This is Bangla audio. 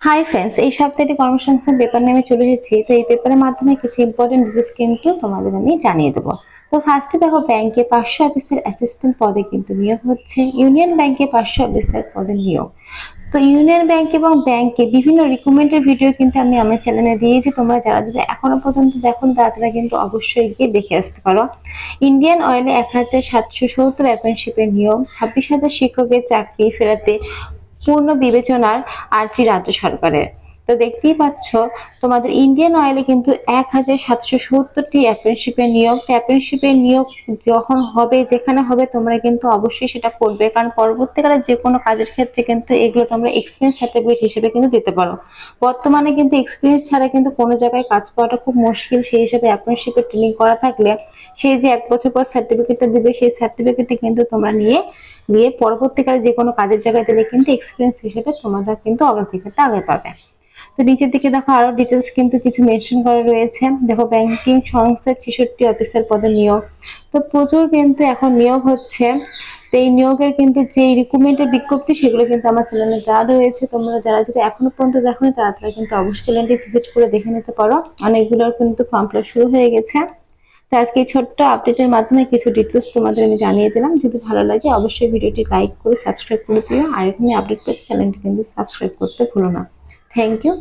হাই ফ্রেন্ডস, এই সপ্তাহটি কর্মসংস্থান পেপার নিয়ে চলে এসেছি। তো এই পেপারের মাধ্যমে কিছু ইম্পর্টেন্ট ডিটেলস কিন্তু তোমাদের আমি জানিয়ে দেবো। তো ফার্স্টে দেখো, ব্যাংকে 500 অফিসের অ্যাসিস্ট্যান্ট পদে কিন্তু নিয়োগ হচ্ছে। ইউনিয়ন ব্যাংকে 500 অফিসার পদে নিয়োগ। তো ইউনিয়ন ব্যাংক এবং ব্যাংকে বিভিন্ন রিক্রুটমেন্টের ভিডিও কিন্তু আমি আমার চ্যানেলে দিয়েছি। তোমরা যারা যারা এখনো পর্যন্ত দেখো তারা কিন্তু অবশ্যই গিয়ে দেখে আসতে পারো। ইন্ডিয়ান অয়েলে 1770 অ্যাপ্রেন্টিসশিপের নিয়োগ। 26,000 শিক্ষকের চাকরি ফেরাতে পূর্ণ বিবেচনার আর্জি রাজ্য সরকারের। তো দেখতেই পাচ্ছ, তোমাদের ইন্ডিয়ান অয়েলে কিন্তু 1770টি অ্যাপ্রেন্টিসশিপের নিয়োগ। অ্যাপ্রেন্টিসশিপের নিয়োগ যখন হবে, যেখানে হবে, তোমরা কিন্তু অবশ্যই সেটা করবে, কারণ পরবর্তীকালে যে কোনো কাজের ক্ষেত্রে কিন্তু এগুলো তোমরা এক্সপিরিয়েন্স সার্টিফিকেট হিসেবে কিন্তু দিতে পারো। বর্তমানে কিন্তু এক্সপিরিয়েন্স ছাড়া কিন্তু কোনো জায়গায় কাজ পাওয়াটা খুব মুশকিল। সেই হিসেবে অ্যাপ্রেন্টিসশিপের ট্রেনিং করা থাকলে সেই যে 1 বছর পর সার্টিফিকেটটা দিবে, সেই সার্টিফিকেটটা কিন্তু তোমরা নিয়ে পরবর্তীকালে যে কোনো কাজের জায়গায় দিলে কিন্তু এক্সপিরিয়েন্স হিসেবে তোমরা কিন্তু অগ্রাধিকারটা আগে পাবে। তো নিচের দিকে দেখো, আরো ডিটেলস কিন্তু কিছু মেনশন করা রয়েছে। দেখো, ব্যাংকিং সংস্থার 66 অফিসার পদে নিয়োগ। তো প্রচুর কিন্তু এখন নিয়োগ হচ্ছে। তো এই নিয়োগের কিন্তু যে রিক্রুটমেন্টের বিজ্ঞপ্তি, সেগুলো কিন্তু আমার চ্যানেলে দেওয়া রয়েছে। তোমরা যারা যারা এখনো পর্যন্ত দেখোনি তারা কিন্তু অবশ্যই চ্যানেলটি ভিজিট করে দেখে নিতে পারো। অনেকগুলোর কিন্তু ফর্ম ফিল আপ শুরু হয়ে গেছে। তো আজকে এই ছোট্ট আপডেটের মাধ্যমে কিছু ডিটেলস তোমাদের আমি জানিয়ে দিলাম। যদি ভালো লাগে অবশ্যই ভিডিওটি লাইক করে সাবস্ক্রাইব করে দিও। আর এখানে আপডেট পেতে চ্যানেলটি কিন্তু সাবস্ক্রাইব করতে ভুলো না। Thank you.